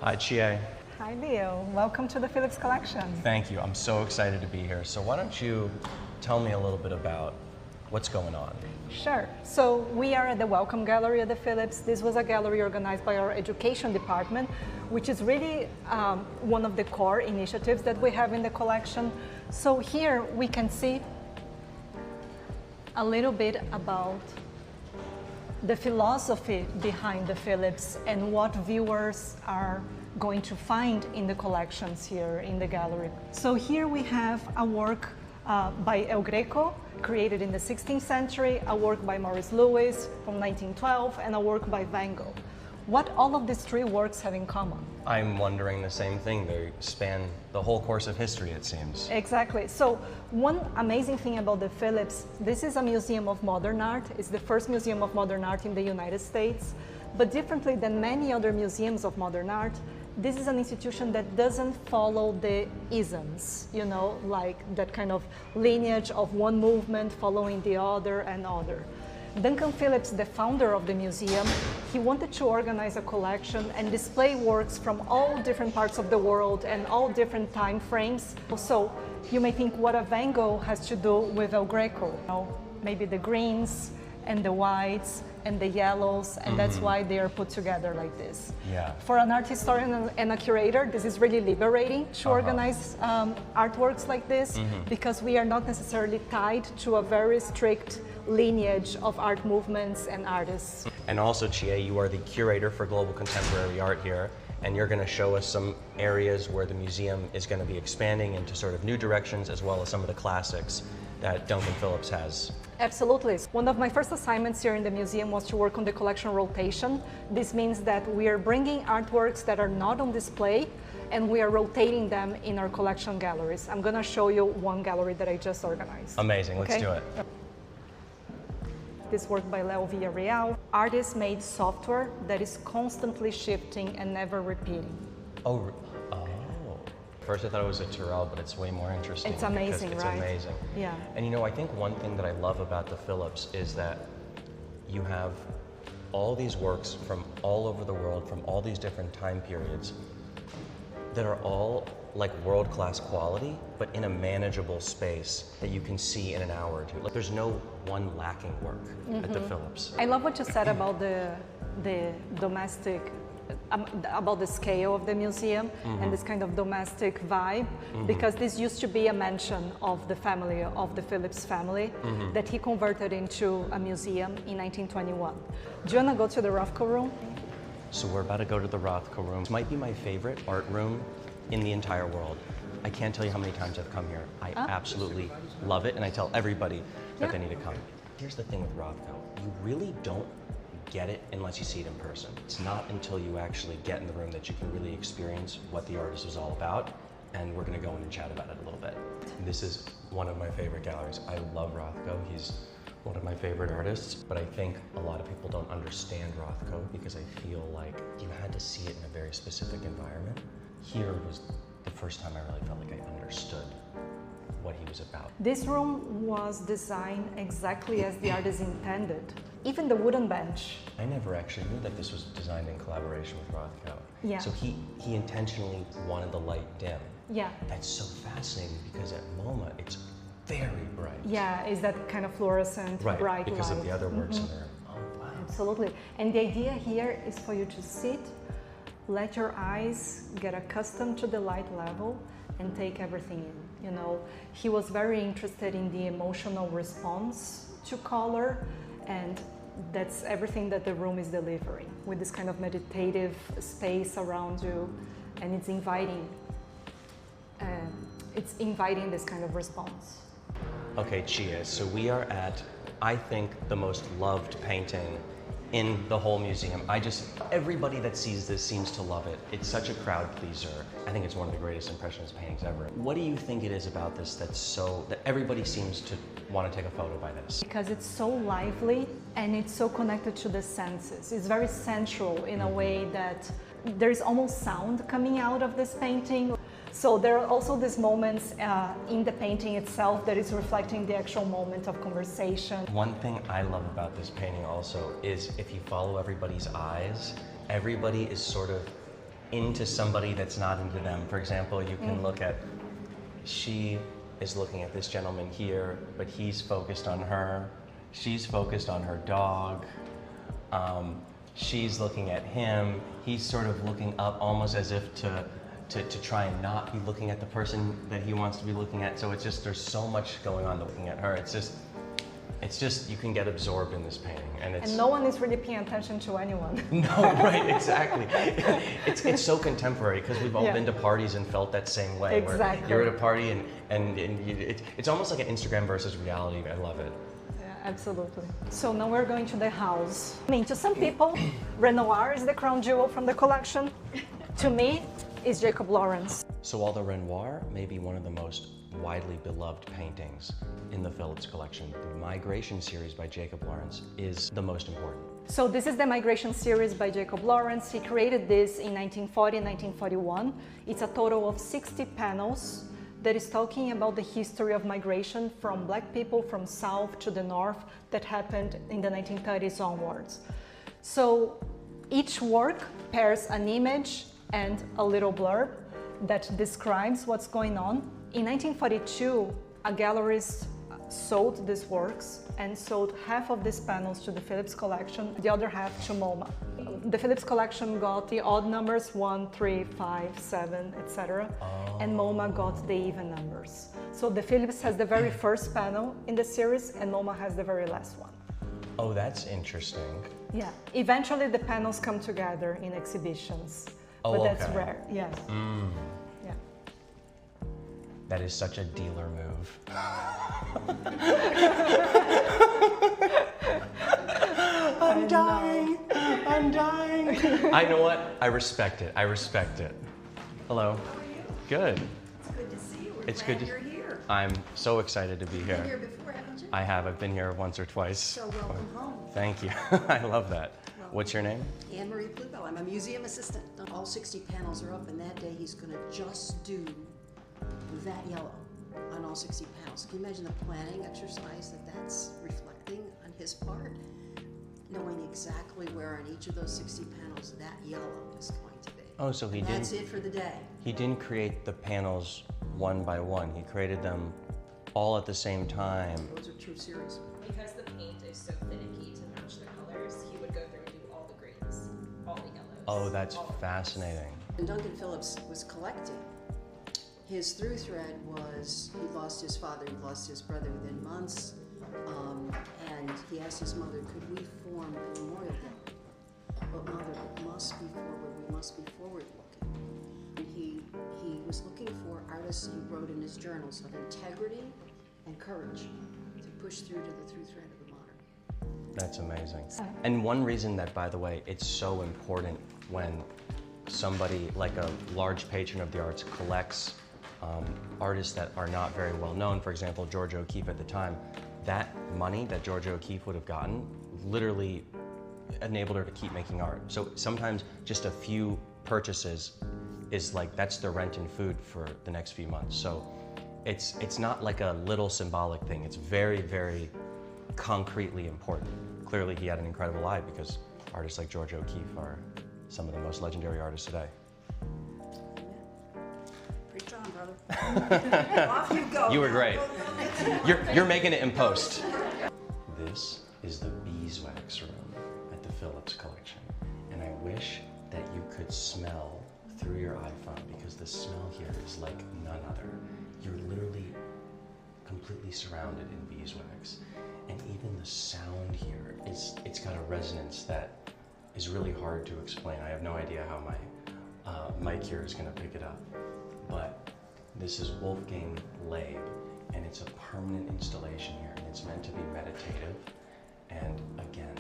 Hi, Chie. Hi, Leo. Welcome to the Phillips Collection. Thank you. I'm so excited to be here. So why don't you tell me a little bit about what's going on? Sure. So we are at the Welcome Gallery at the Phillips. This was a gallery organized by our education department, which is really one of the core initiatives that we have in the collection. So here we can see a little bit about the philosophy behind the Phillips and what viewers are going to find in the collections here in the gallery. So here we have a work by El Greco, created in the 16th century, a work by Morris Louis from 1912, and a work by Van Gogh. What all of these three works have in common? I'm wondering the same thing. They span the whole course of history, it seems. Exactly. So one amazing thing about the Phillips, this is a museum of modern art. It's the first museum of modern art in the United States. But differently than many other museums of modern art, this is an institution that doesn't follow the isms, you know, like that kind of lineage of one movement following the other and other. Duncan Phillips, the founder of the museum, he wanted to organize a collection and display works from all different parts of the world and all different time frames. So you may think what a Van Gogh has to do with El Greco. You know, maybe the greens and the whites and the yellows, and that's why they are put together like this. Yeah. For an art historian and a curator, this is really liberating to organize artworks like this, because we are not necessarily tied to a very strict lineage of art movements and artists. And also, Chie, you are the curator for global contemporary art here, and you're going to show us some areas where the museum is going to be expanding into sort of new directions, as well as some of the classics that Duncan Phillips has. Absolutely. One of my first assignments here in the museum was to work on the collection rotation. This means that we are bringing artworks that are not on display and we are rotating them in our collection galleries. I'm going to show you one gallery that I just organized. Amazing. Let's do it. This work by Leo Villarreal. Artists made software that is constantly shifting and never repeating. Oh. First I thought it was a Turrell, but it's way more interesting. It's amazing, it's right? It's amazing. Yeah. And you know, I think one thing that I love about the Phillips is that you have all these works from all over the world, from all these different time periods, that are all like world-class quality, but in a manageable space that you can see in an hour or two. Like, there's no one lacking work at the Phillips. I love what you said about the domestic, about the scale of the museum and this kind of domestic vibe, because this used to be a mansion of the family, of the Phillips family, that he converted into a museum in 1921. Do you want to go to the Rothko room? So we're about to go to the Rothko room. This might be my favorite art room in the entire world. I can't tell you how many times I've come here. I absolutely love it, and I tell everybody that they need to come. Here's the thing with Rothko. You really don't get it unless you see it in person. It's not until you actually get in the room that you can really experience what the artist is all about, and we're gonna go in and chat about it a little bit. This is one of my favorite galleries. I love Rothko. He's one of my favorite artists, but I think a lot of people don't understand Rothko because I feel like you had to see it in a very specific environment. Here was the first time I really felt like I understood what he was about. This room was designed exactly as the artist intended. Even the wooden bench. I never actually knew that this was designed in collaboration with Rothko. Yeah. So he intentionally wanted the light dim. Yeah. That's so fascinating because at MoMA it's very bright. Yeah, it's that kind of fluorescent, bright light. Because of the other works in there. Oh, wow. Absolutely. And the idea here is for you to sit, let your eyes get accustomed to the light level and take everything in. You know, he was very interested in the emotional response to color, and that's everything that the room is delivering, with this kind of meditative space around you, and it's inviting this kind of response. Okay, Chie, so we are at, I think, the most loved painting in the whole museum. Everybody that sees this seems to love it. It's such a crowd pleaser. I think it's one of the greatest Impressionist paintings ever. What do you think it is about this that everybody seems to want to take a photo by this? Because it's so lively and it's so connected to the senses. It's very sensual in a way that there's almost sound coming out of this painting. So there are also these moments in the painting itself that is reflecting the actual moment of conversation. One thing I love about this painting also is if you follow everybody's eyes, everybody is sort of into somebody that's not into them. For example, you can look at, she is looking at this gentleman here, but he's focused on her. She's focused on her dog. She's looking at him. He's sort of looking up almost as if to try and not be looking at the person that he wants to be looking at. So it's just, there's so much going on looking at her. It's just, you can get absorbed in this painting. And no one is really paying attention to anyone. No, right, exactly. It's so contemporary because we've all been to parties and felt that same way. Exactly. Where you're at a party and it's almost like an Instagram versus reality. I love it. Absolutely. So now we're going to the house. I mean, to some people, Renoir is the crown jewel from the collection. To me, it's Jacob Lawrence. So while the Renoir may be one of the most widely beloved paintings in the Phillips collection, the Migration series by Jacob Lawrence is the most important. So this is the Migration series by Jacob Lawrence. He created this in 1940 and 1941. It's a total of 60 panels that is talking about the history of migration from black people from south to the north that happened in the 1930s onwards. So each work pairs an image and a little blurb that describes what's going on. In 1942, a gallerist sold these works and sold half of these panels to the Phillips Collection, the other half to MoMA. The Phillips Collection got the odd numbers, 1, 3, 5, 7, etc. And MoMA got the even numbers. So the Phillips has the very first panel in the series and MoMA has the very last one. Oh, that's interesting. Yeah, eventually the panels come together in exhibitions, but that's rare, yes. Yeah. That is such a dealer move. I'm dying. I'm dying. I know what? I respect it. I respect it. Hello. How are you? Good. It's good to see you. We're It's glad good to- you're here. I'm so excited to be You've been here. here before, haven't you? I have. I've been here once or twice. So welcome home. Thank you. I love that. What's your name? Anne-Marie Pluto. I'm a museum assistant. All 60 panels are up, and that day he's going to just do that yellow on all 60 panels. Can you imagine the planning exercise that's reflecting on his part? Knowing exactly where on each of those 60 panels that yellow is going to be. Oh, so he That's didn't. it for the day. He didn't create the panels one by one. He created them all at the same time. Those are two series. Because the paint is so finicky to match the colors, he would go through and do all the greens, all the yellows. Oh, that's all the fascinating. When Duncan Phillips was collecting, his through thread was he lost his father, he lost his brother within months, and he asked his mother, could we form a memorial gallery? But mother, it must be forward, we must be forward looking. And he was looking for artists, he wrote in his journals, of integrity and courage to push through to the through thread of the modern. That's amazing. And one reason that, by the way, it's so important when somebody like a large patron of the arts collects artists that are not very well known, for example, George O'Keeffe at the time, that money that George O'Keeffe would have gotten literally enabled her to keep making art. So sometimes just a few purchases is like, that's the rent and food for the next few months. So it's not like a little symbolic thing. It's very, very concretely important. Clearly he had an incredible eye because artists like George O'Keeffe are some of the most legendary artists today. Preach on, brother. Off you go. You were great. You're making it in post. This is the beeswax room at the Phillips Collection. And I wish that you could smell through your iPhone because the smell here is like none other. You're literally completely surrounded in beeswax. And even the sound here it's got a resonance that is really hard to explain. I have no idea how my mic here is gonna pick it up. But this is Wolfgang Laib, and it's a permanent installation here, and it's meant to be meditative. And again,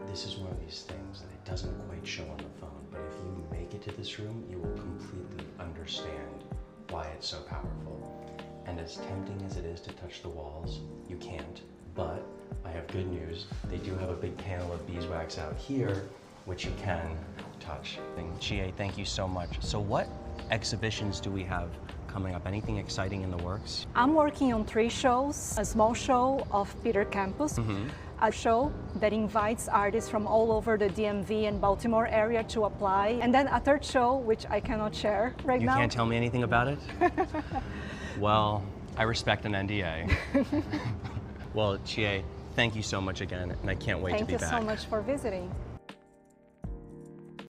this is one of these things that it doesn't quite show on the phone, but if you make it to this room, you will completely understand why it's so powerful. And as tempting as it is to touch the walls, you can't. But I have good news. They do have a big panel of beeswax out here, which you can touch. Chie, thank you so much. So what exhibitions do we have coming up? Anything exciting in the works? I'm working on 3 shows. A small show of Peter Campus, a show that invites artists from all over the DMV and Baltimore area to apply. And then a third show, which I cannot share right now. You can't tell me anything about it? Well, I respect an NDA. Well, Chie, thank you so much again, and I can't wait to be back. Thank you so much for visiting.